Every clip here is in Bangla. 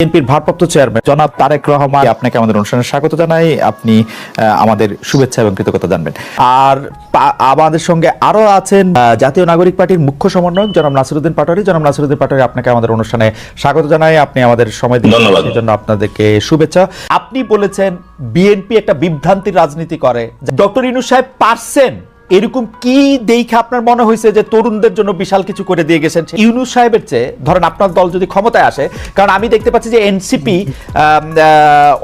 বিএনপির ভারপ্রাপ্ত চেয়ারম্যান জনাব তারেক রহমান, আপনাকে আমাদের অনুষ্ঠানে স্বাগত জানাই। আপনি আমাদের শুভেচ্ছা এবং কৃতজ্ঞতা জানবেন। আর আমাদের সঙ্গে আরো আছেন জাতীয় নাগরিক পার্টির মুখ্য সমন্বয়ক জনাব নাসিরউদ্দিন পাটোয়ারী। জনাব নাসিরউদ্দিন পাটোয়ারী, আপনাকে আমাদের অনুষ্ঠানে স্বাগত জানাই। আপনি আমাদের সময় দিয়েছেন, সেই জন্য আপনাদেরকে শুভেচ্ছা। আপনি বলেছেন বিএনপি একটা বিভ্রান্তির রাজনীতি করে। ডক্টর ইউনূস সাহেব পারছেন এরকম কি দেখে আপনার মনে হয়েছে যে তরুণদের জন্য বিশাল কিছু করে দিয়ে গেছেন ইউনূস সাহেবের চেয়ে? ধরেন আপনার দল যদি ক্ষমতায় আসে, কারণ আমি দেখতে পাচ্ছি যে এনসিপি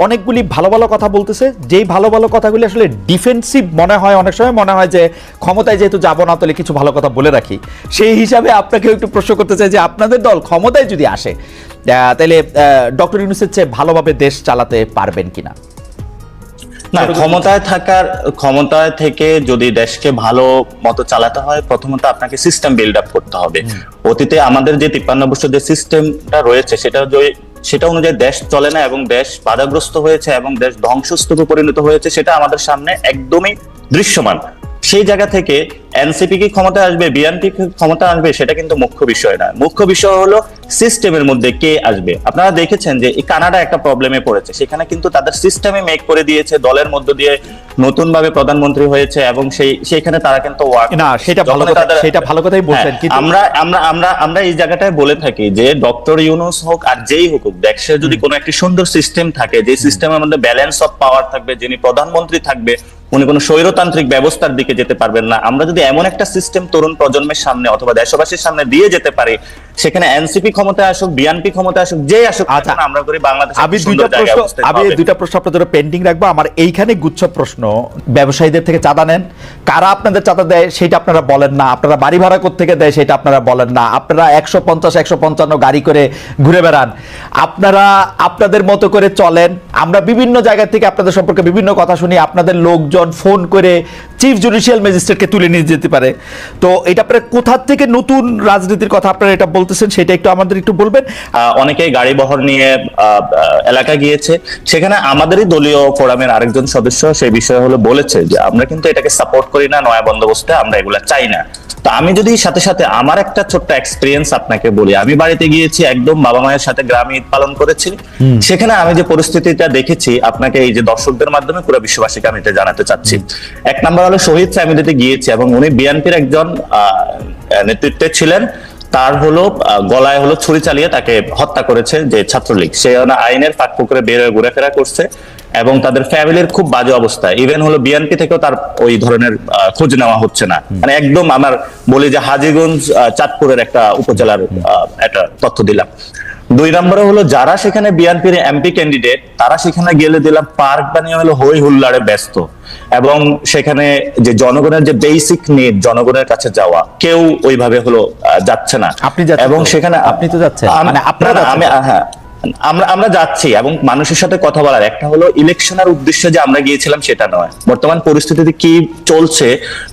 অনেকগুলি ভালো ভালো কথা বলতেছে, যেই ভালো ভালো কথাগুলি আসলে ডিফেন্সিভ মনে হয়, অনেক সময় মনে হয় যে ক্ষমতায় যেহেতু যাবো না তাহলে কিছু ভালো কথা বলে রাখি। সেই হিসাবে আপনাকে একটু প্রশ্ন করতে চাই যে আপনাদের দল ক্ষমতায় যদি আসে তাহলে ডক্টর ইউনূসের চেয়ে ভালোভাবে দেশ চালাতে পারবেন কিনা? না, ক্ষমতায় থেকে যদি দেশকে ভালো মতো চালাতে হয়, প্রথমত আপনাকে সিস্টেম বিল্ড আপ করতে হবে। অতীতে আমাদের যে 53 বছর যে সিস্টেমটা রয়েছে সেটা অনুযায়ী দেশ চলে না এবং দেশ বাধাগ্রস্ত হয়েছে এবং দেশ ধ্বংসস্তূপে পরিণত হয়েছে, সেটা আমাদের সামনে একদমই দৃশ্যমান। সেই জায়গা থেকে এনসিপি কি ক্ষমতা আসবে, বিএনপি কি ক্ষমতা আসবে, সেটা কিন্তু মুখ্য বিষয় না। মুখ্য বিষয় হলো সিস্টেমের মধ্যে কে আসবে। আপনারা দেখেছেন যে এই কানাডা একটা প্রবলেমে পড়েছে, সেখানে কিন্তু তাদের সিস্টেমে মেক করে দিয়েছে, দলের মধ্য দিয়ে নতুন ভাবে প্রধানমন্ত্রী হয়েছে এবং সেইখানে তারা কিন্তু সেটা ভালো কথাই বলছেন। কিন্তু আমরা এই জায়গাটায় বলে থাকি যে ডক্টর ইউনূস হোক আর যেই হোক, দেশের যদি কোনো একটি সুন্দর সিস্টেম থাকে, যে সিস্টেমের মধ্যে ব্যালেন্স অফ পাওয়ার থাকবে, যিনি প্রধানমন্ত্রী থাকবে উনি কোনো স্বৈরতান্ত্রিক ব্যবস্থার দিকে যেতে পারবেন না। আমরা যদি এমন একটা সিস্টেম তরুণ প্রজন্মের সামনে অথবা দেশবাসীর সামনে দিয়ে যেতে পারি, সেখানে এনসিপি ক্ষমতা আসুক, বিএনপি ক্ষমতা আসুক, যে আসুক, আমরা করি বাংলাদেশ। আমি দুইটা প্রশ্ন আপনাদের পেন্ডিং রাখবো। আমার এইখানে গুচ্ছ প্রশ্ন। ব্যবসায়ীদের থেকে চাঁদা নেন, কারা আপনাদের চাঁদা দেয় সেটা আপনারা বলেন না। আপনারা বাড়ি ভাড়া কোত্থেকে দেয় সেটা আপনারা বলেন না। আপনারা 150-155 গাড়ি করে ঘুরে বেড়ান, আপনারা আপনাদের মতো করে চলেন। আমরা বিভিন্ন জায়গা থেকে আপনাদের সম্পর্কে বিভিন্ন কথা শুনি। আপনাদের লোকজন ফোন করে চিফ জুডিশিয়াল ম্যাজিস্ট্রেটকে তুলে নিয়ে যেতে পারে। তো এটা আপনারা কোথা থেকে নতুন রাজনীতির কথা আপনারা এটা বলতেছেন, সেটা একটু আমাদের একটু বলবেন। অনেকেই গাড়ি বহর নিয়ে এলাকা গিয়েছে, সেখানে আমাদেরই দলীয় ফোরামের আরেকজন সদস্য সেই বিষয়ে হলো বলেছে যে আমরা কিন্তু এটাকে সাপোর্ট করি না, নয়া বন্দোবস্তে আমরা এগুলা চাই না। তো আমি যদি সাথে সাথে আমার একটা ছোট্ট এক্সপিরিয়েন্স আপনাকে বলি, আমি বাড়িতে গিয়েছি, একদম বাবা মায়ের সাথে গ্রামে ঈদ পালন করেছি। সেখানে আমি যে পরিস্থিতিটা দেখেছি, আপনাকে এই যে দর্শকদের মাধ্যমে পুরো বিশ্ববাসীকে আমি এটা জানাতে চাচ্ছি। এক নাম্বার হলো শহীদ ফ্যামিলিতে গিয়েছি এবং উনি বিএনপির একজন নেতৃত্বে ছিলেন। তার হলো গলায় হলো ছুরি চালিয়ে তাকে হত্যা করেছে যে ছাত্রলীগ, সে আইনের ফাঁক ফোকরে বের হয়ে ঘুরেফেরা করছে এবং তাদের ফ্যামিলির খুব বাজে অবস্থা। ইভেন হলো বিএনপি থেকেও তার ওই ধরনের খোঁজ নেওয়া হচ্ছে না। মানে একদম আমার বলি যে হাজীগঞ্জ চাঁদপুরের একটা উপজেলার একটা তথ্য দিলাম। দুই নম্বরে হলো যারা সেখানে বিএনপির এমপি ক্যান্ডিডেট, তারা সেখানে গেলে দিলাম পার্ক বানিয়ে হলো হই হুল্লাড়ে ব্যস্ত এবং সেখানে যে জনগণের যে বেসিক নিড, জনগণের কাছে যাওয়া, কেউ ওইভাবে হলো যাচ্ছে না। আপনি যাচ্ছেন এবং সেখানে আপনি তো যাচ্ছেন, মানে আপনারা হ্যাঁ আমরা যাচ্ছি এবং মানুষের সাথে কথা বলার। একটা হলো ইলেকশনের উদ্দেশ্যে যে আমরা গিয়েছিলাম সেটা নয়, বর্তমান পরিস্থিতিতে কি চলছে,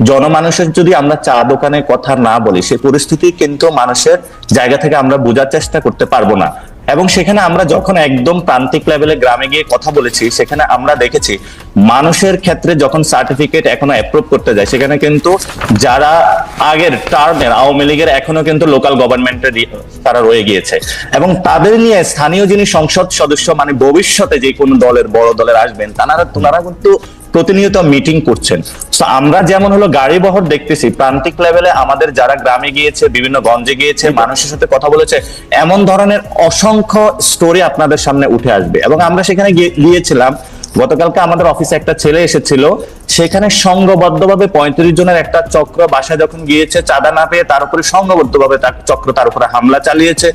জনমানুষের যদি আমরা চা দোকানে কথা না বলি, সেই পরিস্থিতি কিন্তু মানুষের জায়গা থেকে আমরা বোঝার চেষ্টা করতে পারবো না। এবং সেখানে আমরা যখন একদম প্রান্তিক লেভেলে গ্রামে গিয়ে কথা বলেছি, সেখানে আমরা দেখেছি মানুষের ক্ষেত্রে যখন সার্টিফিকেট এখনো অ্যাপ্রুভ করতে যায়, সেখানে কিন্তু যারা আগের টার্মের আওয়ামী লীগের এখনো কিন্তু লোকাল গভর্নমেন্টের তারা রয়ে গিয়েছে এবং তাদের নিয়ে স্থানীয় যিনি সংসদ সদস্য, মানে ভবিষ্যতে যে কোনো দলের বড় দলের আসবেন, তারা কিন্তু প্রতিনিয়ত মিটিং করছেন। তো আমরা যেমন হলো গাড়ি বহর দেখতেছি, প্রান্তিক লেভেলে আমাদের যারা গ্রামে গিয়েছে, বিভিন্ন গঞ্জে গিয়েছে, মানুষের সাথে কথা বলেছে, এমন ধরনের অসংখ্য স্টোরি আপনাদের সামনে উঠে আসবে। এবং আমরা সেখানে গিয়েছিলাম, গতকালকে আমাদের অফিসে একটা ছেলে এসেছিল, সেখানে সংঘবদ্ধভাবে 35 জনের একটা চক্র বাসায় যখন গিয়েছে, চাঁদা না পেয়ে তার উপরে সংঘবদ্ধভাবে চক্র তার উপরে হামলা চালিয়েছে।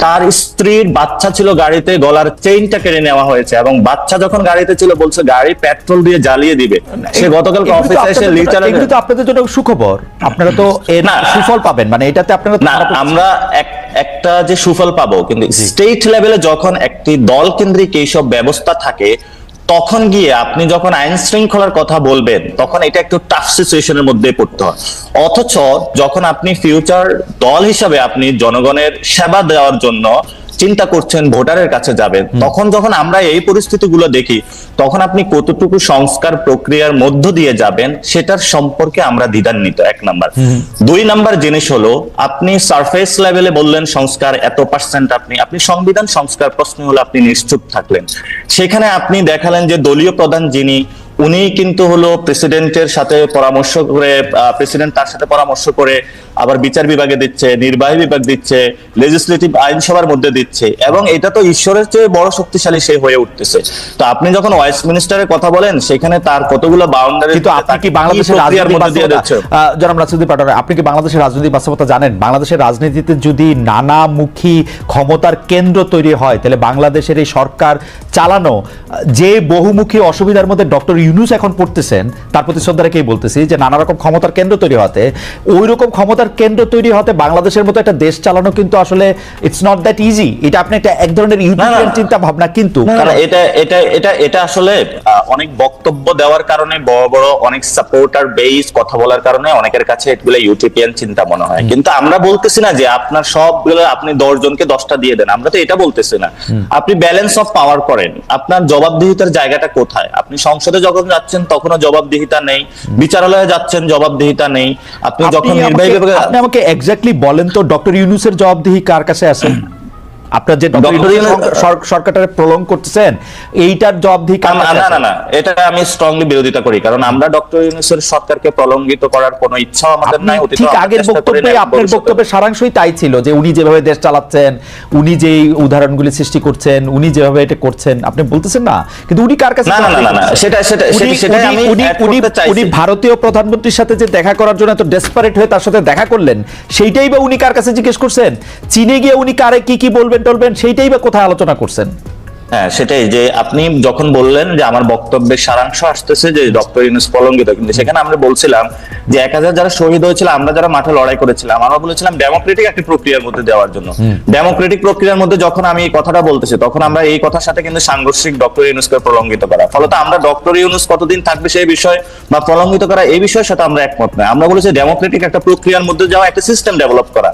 তার স্ত্রীর বাচ্চা ছিল গাড়িতে, গলার চেইনটা কেড়ে নেওয়া হয়েছে এবং বাচ্চা যখন গাড়িতে ছিল বলছে গাড়ি পেট্রোল দিয়ে জ্বালিয়ে দিবে। সে গতকালকে অফিসে এসে এগুলো তো আপনাদের জন্য সুখবর, আপনারা তো এর সুফল পাবেন, মানে এটাতে আপনারা না, আমরা একটা যে সুফল পাবো, কিন্তু স্টেট লেভেলে যখন একটি দল কেন্দ্রিক এইসব ব্যবস্থা থাকে, তখন গিয়ে আপনি যখন আইন শৃঙ্খলার কথা বলবেন, তখন এটা একটু টাফ সিচুয়েশনের মধ্যে পড়তে হয়। অথচ যখন আপনি ফিউচার দল হিসাবে আপনি জনগণের সেবা দেওয়ার জন্য চিন্তা করছেন ভোটারের কাছে যাবেন, তখন যখন আমরা এই পরিস্থিতিগুলো দেখি তখন আপনি কতটুকু সংস্কার প্রক্রিয়ার মধ্য দিয়ে যাবেন সেটার সম্পর্কে আমরা দ্বিধান্বিত, 1 নাম্বার। 2 নাম্বার জিনিস হলো আপনি সারফেস লেভেলে বললেন সংস্কার এত পার্সেন্ট, আপনি সংবিধান সংস্কার প্রশ্ন হলো আপনি নিশ্চুপ থাকলেন। সেখানে আপনি দেখালেন যে দলীয় প্রধান যিনি উনি কিন্তু হলো প্রেসিডেন্টের সাথে পরামর্শ করে, প্রেসিডেন্ট তার সাথে পরামর্শ করে আবার বিচার বিভাগে দিচ্ছে, নির্বাহী বিভাগ দিচ্ছে, লেজিসলেটিভ আইনসভার মধ্যে দিচ্ছে, এবং এটা তো ঈশ্বরের চেয়ে বড় শক্তিশালী সে হয়ে উঠতেছে। তো আপনি যখন ওয়েস্টমিনিস্টারের কথা বলেন সেখানে তার কতগুলো বাউন্ডারি, কিন্তু আপনি কি বাংলাদেশের জনাব নাসিরউদ্দিন পাটোয়ারি, আপনি কি বাংলাদেশের রাজনৈতিক বাস্তবতা জানেন? বাংলাদেশের রাজনীতিতে যদি নানামুখী ক্ষমতার কেন্দ্র তৈরি হয় তাহলে বাংলাদেশের এই সরকার চালানো যে বহুমুখী অসুবিধার মধ্যে ডক্টর ইউনূস এখন পড়তেছেন, তার প্রতি শ্রদ্ধা রেখেই বলতেছি যে নানা রকম ক্ষমতার কেন্দ্র তৈরি হতে, ওই রকম ক্ষমতার কেন্দ্র তৈরি হতে বাংলাদেশের মতো একটা দেশ চালানো কিন্তু আসলে ইটস নট দ্যাট ইজি। এটা আপনি একটা এক ধরনের ইউটোপিয়ান চিন্তা ভাবনা, কিন্তু এটা আসলে অনেক বক্তব্য দেওয়ার কারণে, বড় বড় অনেক সাপোর্টার বেস কথা বলার কারণে অনেকের কাছে এগুলো ইউটোপিয়ান চিন্তা মনে হয়। কিন্তু আমরা বলতেছি না যে আপনার সবগুলো আপনি 10 জনকে 10টা দিয়ে দেন, আমরা তো এটা বলতেছি না। আপনি ব্যালেন্স অফ পাওয়ার করেন, আপনার জবাবদিহিতার জায়গাটা কোথায়? আপনি সংসদে যখন যাচ্ছেন তখনও জবাবদিহিতা নেই, বিচারালয়ে যাচ্ছেন জবাবদিহিতা নেই, আপনি যখন নির্বাহী বিভাগে, আপনি আমাকে এক্স্যাক্টলি বলেন তো ডক্টর ইউনূসের জবাবদিহি কার কাছে আছে? আপনার যে সরকারটারে প্রলং করতেছেন এইটার জবাবদিহি কার কাছে আছে? না, এটা আমি স্ট্রংলি বিরোধিতা করি, কারণ আমরা ডক্টর ইউনূসের সরকারকে প্রলঙ্গিত করার কোনো ইচ্ছা আমাদের নাই। ঠিক আগের বক্তব্যে আপনার বক্তব্যের সারাংশই তাই ছিল যে উনি যেভাবে দেশ চালাচ্ছেন, উনি যে উদাহরণগুলি সৃষ্টি করছেন, উনি যেভাবে এটা করছেন, আপনি বলতেছেন না, কিন্তু উনি কার কাছে? উনি ভারতীয় প্রধানমন্ত্রীর সাথে যে দেখা করার জন্য এত ডেসপারেট হয়ে তার সাথে দেখা করলেন, সেইটাই বা উনি কার কাছে জিজ্ঞেস করছেন? চীনে গিয়ে উনি কারে কি বলবেন টলবেন সেইটাই বা কোথায় আলোচনা করছেন? হ্যাঁ, সেটাই যে আপনি যখন বললেন যে আমার বক্তব্যের সারাংশ আসতেছে যে ডক্টর ইউনূস প্রলঙ্গিত, কিন্তু সেখানে আমরা বলছিলাম যে 1000 যারা শহীদ হয়েছিল, আমরা যারা মাঠে লড়াই করেছিলাম, আমরা বলেছিলাম ডেমোক্রেটিক একটা প্রক্রিয়ার মধ্যে দেওয়ার জন্য। ডেমোক্রেটিক প্রক্রিয়ার মধ্যে যখন আমি এই কথাটা বলতেছি তখন আমরা এই কথার সাথে কিন্তু সাংঘর্ষিক ডক্টর ইউনূসকে প্রলঙ্গিত করা, ফলত আমরা ডক্টর ইউনূস কতদিন থাকবে সেই বিষয় বা প্রলঙ্গিত করা এই বিষয়ের সাথে আমরা একমত নয়। আমরা বলেছি ডেমোক্রেটিক একটা প্রক্রিয়ার মধ্যে যাওয়া, একটা সিস্টেম ডেভেলপ করা।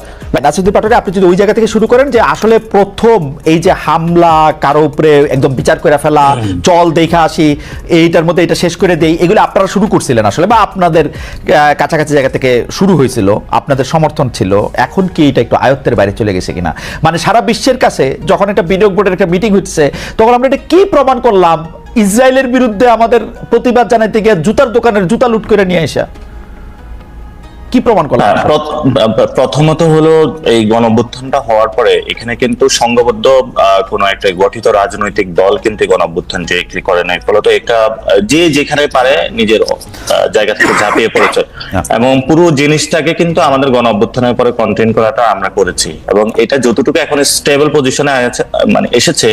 নাসিরউদ্দিন পাটোয়ারি, আপনি যদি ওই জায়গা থেকে শুরু করেন যে আসলে প্রথম এই যে হামলা, কারো উপরে একদম বিচার করে ফেলা, চল দেখা আসি, এইটার মধ্যে এটা শেষ করে দেই, এগুলো আপনারা শুরু করছিলেন আসলে, বা আপনাদের কাছাকাছি জায়গা থেকে শুরু হয়েছিল, আপনাদের সমর্থন ছিল, এখন কি এটা একটু আয়ত্তের বাইরে চলে গেছে কিনা? মানে সারা বিশ্বের কাছে যখন একটা বিনিয়োগ বোর্ডের একটা মিটিং হচ্ছে তখন আমরা এটা কি প্রমাণ করলাম? ইসরায়েলের বিরুদ্ধে আমাদের প্রতিবাদ জানাইতে গিয়ে জুতার দোকানের জুতা লুট করে নিয়ে আসা, কি প্রমাণ করলাম? প্রথমত হলো এই গণঅভ্যুত্থানটা হওয়ার পরে এখানে কিন্তু সংঘবদ্ধ কোন একটা গঠিত রাজনৈতিক দল কিন্তু গণঅভ্যুত্থান যে করে নাই, ফলত একটা যে যেখানে পারে নিজের জায়গা থেকে ঝাঁপিয়ে পড়েছে, এবং পুরো জিনিসটাকে কিন্তু আমাদের গণঅভ্যুত্থানের পরে কন্টেইন করাটা আমরা করেছি। এবং এটা যতটুকু এখন স্টেবল পজিশনে মানে এসেছে,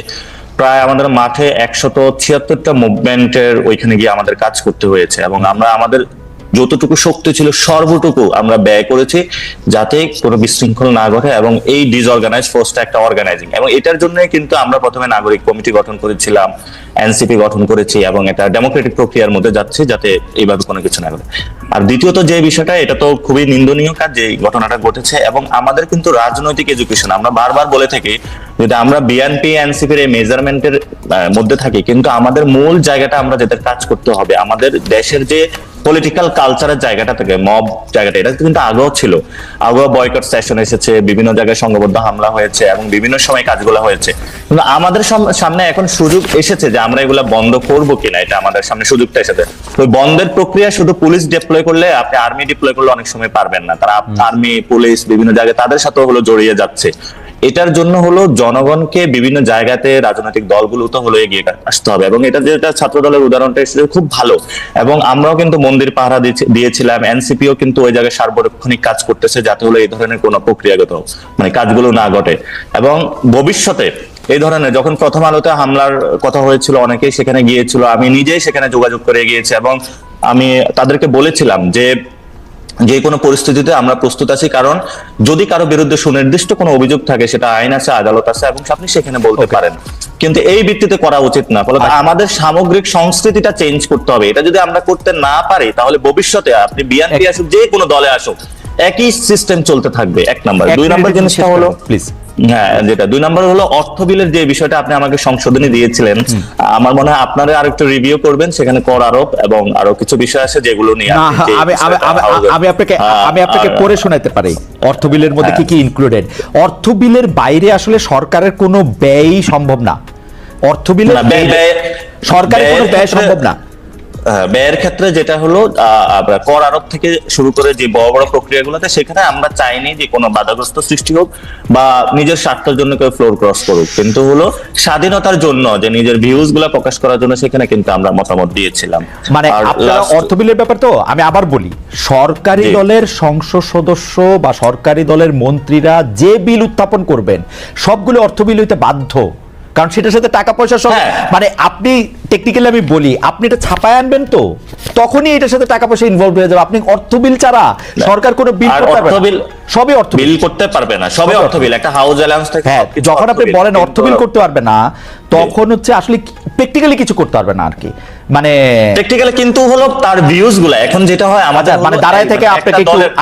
প্রায় আমাদের মাঠে 176টা মুভমেন্টের ওইখানে গিয়ে আমাদের কাজ করতে হয়েছে, এবং আমরা আমাদের যতটুকু শক্তি ছিল সর্বটুকু আমরা ব্যয় করেছি যাতে কোনো বিশৃঙ্খল না ঘটে, এবং এই ডিসঅর্গানাইজ ফোর্সটা একটা অর্গানাইজিং, এবং এটার জন্য কিন্তু আমরা প্রথমে নাগরিক কমিটি গঠন করেছিলাম, এনসিপি গঠন করেছি, এবং এটা ডেমোক্রেটিক প্রক্রিয়ার মধ্যে যাচ্ছে যাতে এইভাবে কোনো কিছু না ঘটে। আর দ্বিতীয়ত যে বিষয়টা, এটা তো খুবই নিন্দনীয় কাজ যে ঘটনাটা ঘটেছে, এবং আমাদের কিন্তু রাজনৈতিক এডুকেশন, আমরা বারবার বলে থাকি যদি আমরা বিএনপি এনসিপির এই মেজারমেন্টের মধ্যে থাকি, কিন্তু আমাদের মূল জায়গাটা আমরা যেটা কাজ করতে হবে, আমাদের দেশের যে পলিটিক্যাল কালচারের জায়গাটা থেকে মব জায়গাটা, এটা কিন্তু আগেও ছিল, আগেও বয়কট সেশন এসেছে, বিভিন্ন জায়গায় সংঘবদ্ধ হামলা হয়েছে, এবং বিভিন্ন সময় কাজগুলো হয়েছে, কিন্তু আমাদের সামনে এখন সুযোগ এসেছে যে আমরা এগুলা বন্ধ করবো কিনা, এটা আমাদের সামনে সুযোগটা এসেছে। ওই বন্ধের প্রক্রিয়া শুধু পুলিশ ডিপ্লয় করলে, আপনি আর্মি ডিপ্লয় করলে অনেক সময় পারবেন না, তারা আর্মি পুলিশ বিভিন্ন জায়গায় তাদের সাথেও হলো জড়িয়ে যাচ্ছে। এটার জন্য হলো জনগণকে বিভিন্ন জায়গাতে রাজনৈতিক দলগুলো তো হলো এগিয়ে আসতে হবে, এবং এটা যেটা ছাত্র দলের উদাহরণটা এসেছে খুব ভালো, এবং আমরাও কিন্তু মন্দির পাহারা দিয়েছিলাম, এনসিপিও কিন্তু ওই জায়গায় সার্বক্ষণিক কাজ করতেছে যাতে হলো এই ধরনের কোনো প্রক্রিয়াগত মানে কাজগুলো না ঘটে। এবং ভবিষ্যতে এই ধরনের যখন প্রথম আলোতে হামলার কথা হয়েছিল, অনেকেই সেখানে গিয়েছিল, আমি নিজেই সেখানে যোগাযোগ করে গিয়েছি, এবং আমি তাদেরকে বলেছিলাম যে কোনো পরিস্থিতিতে আমরা প্রস্তুত আছি, কারণ যদি কারো বিরুদ্ধে সুনির্দিষ্ট কোনো অভিযোগ থাকে সেটা আইন আছে, আদালত আছে, এবং আপনি সেখানে বলতে পারেন, কিন্তু এই ভিত্তিতে করা উচিত না। ফলে আমাদের সামগ্রিক সংস্কৃতিটা চেঞ্জ করতে হবে। এটা যদি আমরা করতে না পারি তাহলে ভবিষ্যতে আপনি বিএনপি আসুক, যে কোনো দলে আসুক, একই সিস্টেম চলতে থাকবে, 1 নাম্বার। 2 নাম্বার জিনিসটা হলো হ্যাঁ, যেটা 2 নম্বর হলো অর্থ বিলের যে বিষয়টা আপনি আমাকে সংশোধনী দিয়েছিলেন, আমার মনে হয় আপনারা আরেকটু রিভিউ করবেন, সেখানে কর আরোপ এবং আরো কিছু বিষয় আছে যেগুলো নিয়ে না, আপনি যে আমি আপনাকে পড়ে শোনাতে পারি অর্থ বিলের মধ্যে কি কি ইনক্লুডেড। অর্থ বিলের বাইরে আসলে সরকারের কোনো ব্যয় সম্ভব না। অর্থ বিলের সরকারের কোনো ব্যয় সম্ভব না। ব্যয়ের ক্ষেত্রে যেটা হলো কর আরোপ থেকে শুরু করে যে বড় বড় প্রক্রিয়াগুলোতে, সেখানে আমরা চাইনি যে কোনো বাধাগ্রস্ত সৃষ্টি হোক বা নিজের স্বার্থের জন্য কেউ ফ্লোর ক্রস করুক, কিন্তু হলো স্বাধীনতার জন্য যে নিজের ভিউজ গুলা প্রকাশ করার জন্য সেখানে কিন্তু আমরা মতামত দিয়েছিলাম। মানে আপনারা অর্থ বিলের ব্যাপার তো আমি আবার বলি, সরকারি দলের সংসদ সদস্য বা সরকারি দলের মন্ত্রীরা যে বিল উত্থাপন করবেন সবগুলো অর্থ বিল হইতে বাধ্য, কারণ সেটার সাথে টাকা পয়সা সব, মানে আপনি টেকনিক্যালি আমি বলি, আপনি এটা ছাপায় আনবেন তো তখনই এটার সাথে টাকা পয়সা ইনভলভ হয়ে যাবে। আপনি অর্থ বিল ছাড়া সরকার কোনো বিল করতে পারবে না, সবই অর্থ বিল করতে পারবে না, সবই অর্থ বিল। একটা হাউস অ্যালাউন্স থেকে যখন আপনি বলেন অর্থ বিল করতে পারবে না, তখন হচ্ছে আসলে প্র্যাকটিক্যালি কিছু করতে পারবে না আর কি, মানে প্র্যাকটিক্যালি কিন্তু হলো তার ভিউজ গুলা এখন যেটা হয় আমাদের মানে দাঁড়ায় থেকে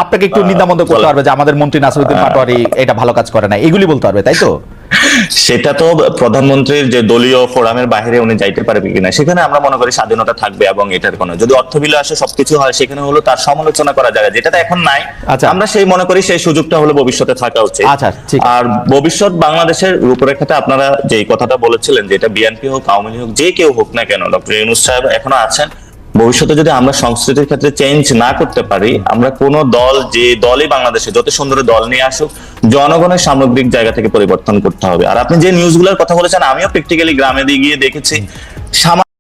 আপনাকে একটু নিন্দামন্দ করতে পারবে যে আমাদের মন্ত্রী নাসিরউদ্দিন পাটোয়ারি এটা ভালো কাজ করে না, এগুলি বলতে পারবে, তাই তো? সেটা তো প্রধানমন্ত্রীর যে দলীয় ফোরামের বাইরে উনি যাইতে পারবে কিনা, সেখানে আমরা মনে করি স্বাধীনতা থাকবে। এবং এটার কোনো যদি অর্থ বিলে আসে সবকিছু হয়, সেখানে হলো তার সমালোচনা করা যায়, যেটা এখন নাই। আমরা সেই মনে করি সেই সুযোগটা হলো ভবিষ্যতে থাকা উচিত। আর ভবিষ্যৎ বাংলাদেশের রূপরেখাটা আপনারা যেই কথাটা বলেছিলেন, যে এটা বিএনপি হোক, আওয়ামী লীগ হোক, যে কেউ হোক না কেন, ডক্টর ইউনূস সাহেব এখনো আছেন, ভবিষ্যতে যদি আমরা সংস্কৃতির ক্ষেত্রে চেঞ্জ না করতে পারি, আমরা কোন দল, যে দলই বাংলাদেশে যত সুন্দর দল নিয়ে আসুক, জনগণের সামগ্রিক জায়গা থেকে পরিবর্তন করতে হবে। আর আপনি যে নিউজগুলোর কথা বলেছেন, আমিও প্র্যাকটিক্যালি গ্রামে দিয়ে গিয়ে দেখেছি,